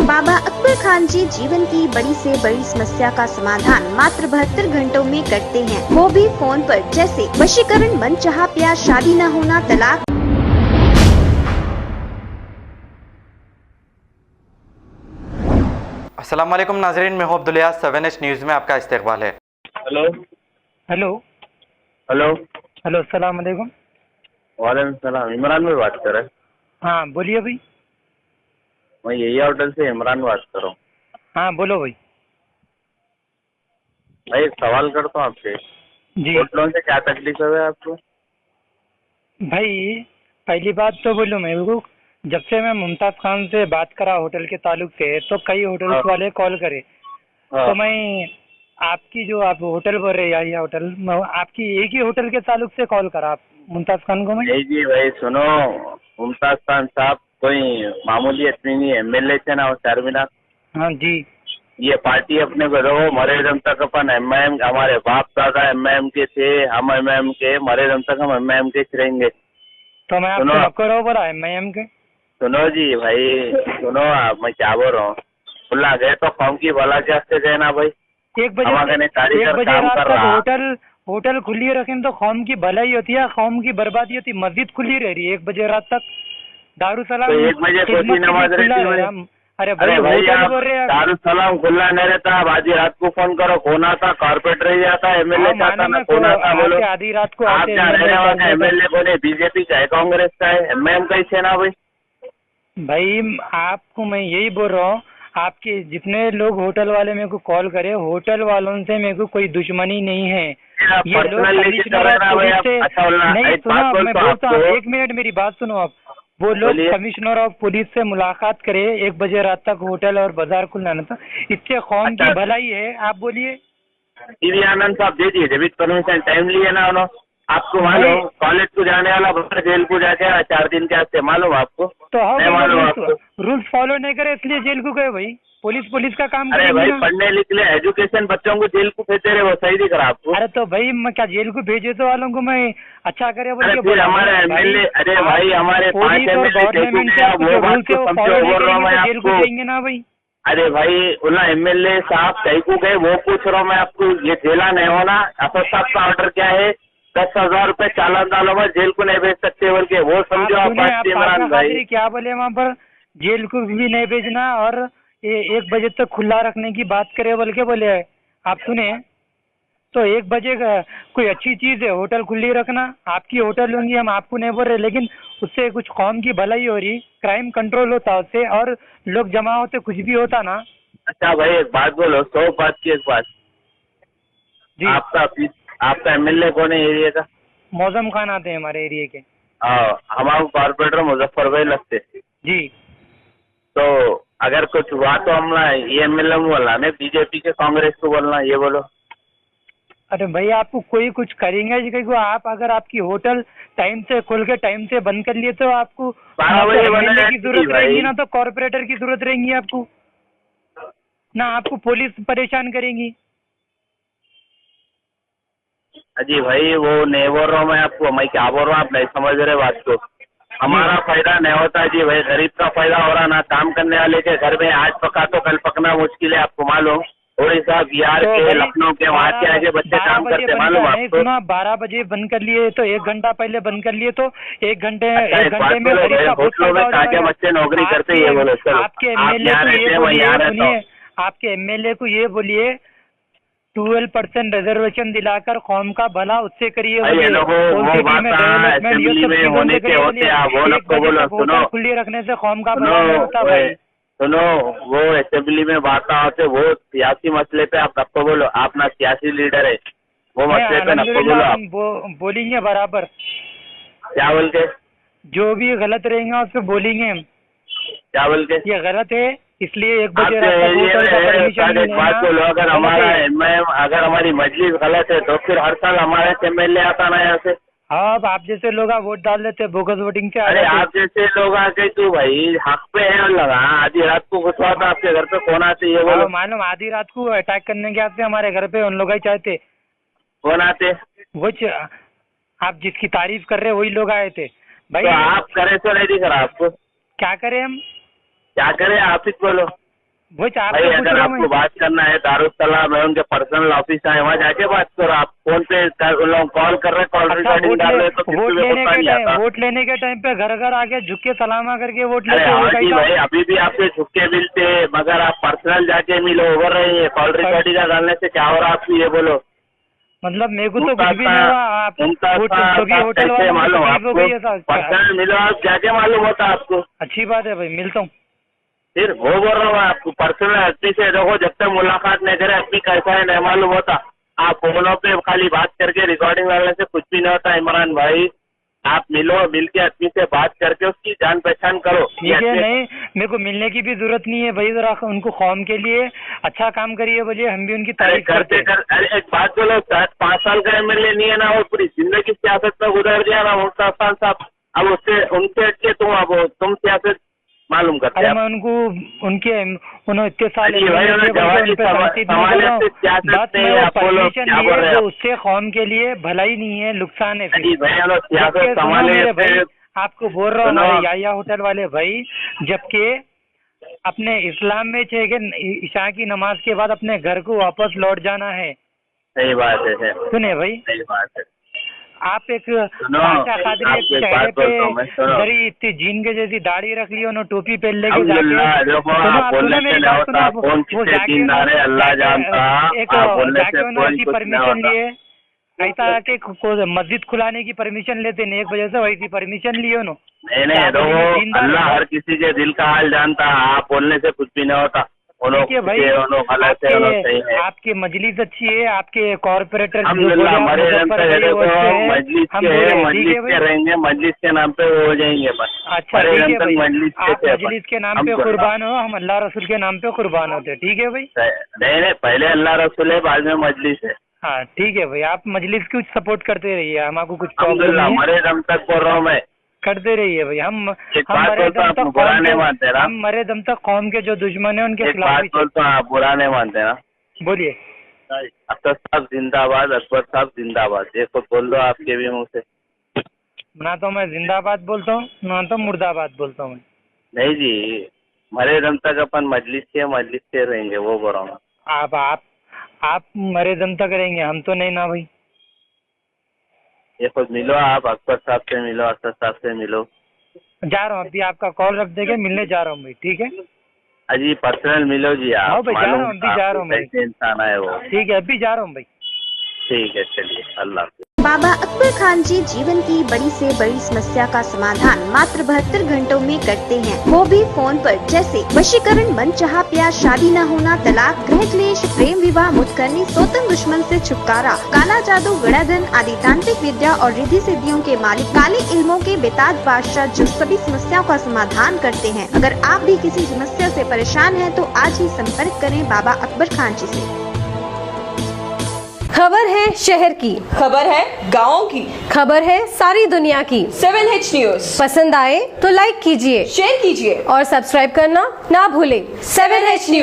बाबा अकबर खान जी जीवन की बड़ी से बड़ी समस्या का समाधान मात्र 72 घंटों में करते हैं, वो भी फोन पर। जैसे वशीकरण, मनचाहा प्यार, शादी न होना, तलाक। अस्सलाम वालेकुम नाजरीन, मैं हूं अब्दुल यास। 7H न्यूज़ में आपका इस्तकबाल है। हेलो हेलो हेलो हेलो अस्सलाम वालेकुम। वालेकुम सलाम। इमरान भाई बात कर रहे हैं? हाँ बोलिए भाई। मैं यही होटल से इमरान बात कर रहा हूँ। हाँ बोलो भाई। भाई एक सवाल करता हूँ आपसे, जी होटलों से क्या तकलीफ है आपको? भाई, पहली बात तो बोलूँ मैं को, जब से मैं मुमताज़ खान से बात करा होटल के ताल्लुक से, तो कई होटल्स वाले कॉल करे। तो मैं आपकी जो आप होटल बोल रहे या होटल, मैं आपकी एक ही होटल के ताल्लुक से कॉल करा आप मुमताज़ खान को मैं। नहीं जी भाई सुनो, मुमताज खान साहब कोई मामूली आदमी नहीं है, MLA थे ना वो चारमीनार। हाँ जी। ये पार्टी अपने को दो, मरे दम तक अपन MIM, हमारे बाप दादा MIM के थे, हम MIM के, मरे दम तक हम MIM के रहेंगे। तो मैं सुनो आपसे नौकर हो बोला MIM के। सुनो जी भाई, सुनो आप, मैं क्या बोल रहा हूँ, खुला गए तो कौम की भला के गए ना भाई। 1 बजे रात तक होटल खुली रखें तो कौम की भलाई होती है, कौम की बर्बादी होती। मस्जिद खुली रह रही है 1 बजे रात तक, दारुसलाम तो 1 बजे कोई नमाज रहती है। अरे भाई होटल बोल रहे हैं। दारुसलाम खुला नहीं रहता। आधी रात को फोन करो, कौन आता? कारपोरेटर ही आता, MLA आता ना, कौन आता बोलो? आधी रात को आप क्या रहने वाला? MLA कौन है? BJP का है, कांग्रेस का है, MIM कैसे ना भाई? भाई आपको मैं यही बोल रहा हूँ, आपके जितने लोग होटल वाले मेरे को कॉल करे, होटल वालों से मेरे को कोई दुश्मनी नहीं है। ये लोग कमिश्नर ऑफ पुलिस से नहीं, सुनो मैं बोलता हूँ, 1 मिनट मेरी बात सुनो आप। वो लोग कमिश्नर ऑफ पुलिस से मुलाकात करे, 1 बजे रात तक होटल और बाजार खुलना ना, तो इससे कौम की भलाई है। आप बोलिए। टीवी आनंद साहब दे दिए डेबिट परमिशन, टाइम लिए ना उन्होंने। आपको मालूम कॉलेज को जाने वाला बच्चा जेल को जाके 4 दिन के आते, मालूम आपको? तो नहीं मालूम आपको? रूल्स फॉलो नहीं करे इसलिए जेल को गए भाई। पुलिस का काम अरे करेगी भाई ना। पढ़ने लिखले एजुकेशन बच्चों को जेल को भेजते रहे, वो सही दिख रहा आपको? अरे तो भाई मैं क्या जेल को भेजे तो वालों को मैं अच्छा करे बोल के फिर हमारे MLA, अरे भाई हमारे 5 MLA जेल को जाएंगे ना भाई। अरे भाई उला MLA साहब कहीं को गए वो पूछ रहा हूँ मैं आपको, ये जेला नहीं होना। असद साहब का ऑर्डर क्या है? 10,000 रुपए चालान डालो, मैं जेल को नहीं भेज सकते बोल के, वो समझो आप बात। इमरान भाई क्या बोले वहाँ पर? जेल को भी नहीं भेजना और 1 बजे तक खुला रखने की बात करे बोल के बोले। आप सुने तो 1 बजे का कोई अच्छी चीज है होटल खुली रखना। आपकी होटल होंगी, हम आपको नहीं बोल रहे, लेकिन उससे कुछ कौम की भलाई हो रही, क्राइम कंट्रोल होता उससे, और लोग जमा होते, कुछ भी होता ना। अच्छा भाई एक बात बोलो, 100 बात की एक बात जी। आपका MLA कौन है एरिया का? मौजम खान आते हैं हमारे एरिया के। हमारे कॉर्पोरेटर मुजफ्फर भाई लगते जी। तो अगर कुछ हुआ तो हम ये MLA बोलना नहीं, BJP के कांग्रेस को बोलना, ये बोलो। अरे भाई आपको कोई कुछ करेंगे जी को? आप अगर आपकी होटल टाइम से खोल के टाइम से बंद कर लिए तो आपको 12 बजे MLA की जरूरत रहेगी ना, तो कॉर्पोरेटर की जरूरत रहेगी आपको ना, आपको पुलिस परेशान करेंगी। अजी भाई वो नहीं बोल रहा हूँ मैं आपको, मैं क्या बोल रहा हूँ आप नहीं समझ रहे बात को। हमारा फायदा नहीं होता जी भाई, गरीब का फायदा हो रहा ना। काम करने वाले के घर में आज पका तो कल पकना मुश्किल है, आपको मालूम? उड़ीसा, बिहार के, लखनऊ के, वहाँ के आगे बच्चे काम करते, मालूम आपको? 12 बजे बंद कर लिए तो 1 घंटा पहले बंद कर लिए तो 1 घंटे में होटलों में ताकि बच्चे नौकरी करते, ये बोलो सर। आपके MLA को ये बोलिए 12% रिजर्वेशन दिलाकर कौम का भला उससे करिए। खुली रखने से कौम का भला नहीं होता भाई। सुनो, वो असेंबली में बात होते, वो सियासी मसले पे आप नक्को बोलो, आप ना सियासी लीडर है, वो मसले पे नक्को बोलो। आप बोलेंगे बराबर, क्या बोल के? जो भी गलत रहेंगे उस पर बोलेंगे हम। क्या बोल के? ये गलत है इसलिए 1 बजे बात बोलो। अगर हमारी मजलिस गलत है तो फिर हर साल हमारे MLA आता ना यहाँ से। हाँ, अब आप जैसे लोग वोट डाल देते बोगस वोटिंग से। अरे आप जैसे लोग आके तो भाई हक पे है लगा, आधी रात को घुसवा था आपके घर पे, कौन आते ये बोलो? मालूम आधी रात को अटैक करने के आते हमारे घर पे, उन लोग ही चाहते। कौन आते? वो आप जिसकी तारीफ कर रहे वही लोग आए थे भाई। तो आप करे तो नहीं दिख रहा आपको? क्या करें हम? क्या करें आप ही बोलो। वो भाई अगर आपको बात करना है दारुसलाम में उनके पर्सनल ऑफिस है, वहाँ जाके बात करो। आप फोन पे लोग कॉल कर रहे हैं, कॉल रिकॉर्डिंग डाल रहे हैं, तो वोट लेने के टाइम पे घर घर आके झुक के सलामा करके वोट लेते हैं। जी भाई अभी भी आपसे झुक के मिलते, मगर आप पर्सनल जाके मिलो, ओवर रही है। कॉल रिकॉर्डिंग डालने से क्या हो रहा है आपको, ये बोलो। मतलब मेरे को तो कुछ भी नहीं हुआ। आप होटल वाले मालूम आपको, पर्सनल मिलो आप, जाके मालूम होता आपको। अच्छी बात है भाई, मिलता हूँ। फिर वो बोल रहा हूँ आपको, पर्सनल आदमी से देखो, जब तक मुलाकात नहीं करे आदमी कैसा है नहीं मालूम होता। आप फोनों पे खाली बात करके रिकॉर्डिंग डालने से कुछ भी नहीं होता। इमरान भाई आप मिलो, मिल के आदमी से बात करके उसकी जान पहचान करो। ठीक है, नहीं मेरे को मिलने की भी जरूरत नहीं है भाई, जरा उनको कौम के लिए अच्छा काम करिए, बोलिए हम भी उनकी तारीफ करते। अरे एक बात बोलो, 5 साल का MLA नहीं है ना, वो पूरी जिंदगी सियासत में गुजर दिया ना मुफ्तार खान साहब। अब उससे उनसे अच्छे तुम सियासत मालूम करते हैं। मैं उनको उन्होंने इतने साल उससे कौम के लिए भलाई नहीं है, नुकसान है। आपको बोल रहा हूँ याया होटल वाले भाई, जबकि अपने इस्लाम में ईशा की नमाज के बाद अपने घर को वापस लौट जाना है। सही बात है। सुने भाई, सही बात है। आप एक चेहरे पे बड़ी इतनी जीन के जैसी दाढ़ी रख ली, उन्होंने टोपी पहन लेके परमिशन लिए, ऐसा कि मस्जिद खुलाने की परमिशन लेते नहीं, एक वजह से वैसी परमिशन लिए उन्होंने। नहीं, अल्लाह हर किसी के दिल का हाल जानता है, आप बोलने से कुछ भी नहीं होता। भाई आपकी मजलिस अच्छी है, आपके कॉर्पोरेटर रहेंगे, मजलिस के नाम पे हो जाएंगे बस। अच्छा ठीक है भाई, आप मजलिस के नाम पे कुर्बान हो, हम अल्लाह रसूल के नाम पे कुर्बान होते। ठीक है भाई, नहीं पहले अल्लाह रसूल है, बाद में मजलिस है। हाँ ठीक है भाई, आप मजलिस की सपोर्ट करते रहिए, हमको कुछ प्रॉब्लम नहीं है। हमारे दम तक बोल रहा हूँ मैं, करते रहिए भाई। हम मरे दम तक कौम के जो दुश्मन है उनके खिलाफ आप बुरा नहीं मानते ना। बोलिए। अख्तर साहब जिंदाबाद, अकबर साहब जिंदाबाद, ये तो बोल दो आपके भी मुँह से। ना तो मैं जिंदाबाद बोलता हूँ, ना तो मुर्दाबाद बोलता हूँ। नहीं जी, मरे दम तक अपन मजलिस से रहेंगे, वो बोल रहा हूँ। आप मरे दम तक रहेंगे, हम तो नहीं ना भाई। ये खुद मिलो, आप अकबर साहब से मिलो, अख्तर साहब से मिलो। जा रहा हूँ, अभी आपका कॉल रख देंगे, मिलने जा रहा हूँ भाई। ठीक है अजी, पर्सनल मिलो जी आप। भाई जा रहा हूँ, अभी जा रहा हूँ भाई। इंसान है वो। ठीक है, अभी जा रहा हूँ भाई। ठीक है, चलिए, अल्लाह। बाबा अकबर खान जी जीवन की बड़ी से बड़ी समस्या का समाधान मात्र 72 घंटों में करते हैं, वो भी फोन पर। जैसे वशीकरण, मनचाहा प्यार, शादी न होना, तलाक, गृह क्लेश, प्रेम विवाह, मुतकरनी, सोतन दुश्मन से छुटकारा, काला जादू, गड़ाधन आदि तांत्रिक विद्या और रिद्धि सिद्धियों के मालिक काले इल्मों के बेताज बादशाह जो सभी समस्याओं का समाधान करते हैं। अगर आप भी किसी समस्या से परेशान हैं तो आज ही संपर्क करें बाबा अकबर खान जी से। खबर है शहर की, खबर है गाँव की, खबर है सारी दुनिया की। 7H न्यूज पसंद आए तो लाइक कीजिए, शेयर कीजिए और सब्सक्राइब करना ना भूलें। 7H news.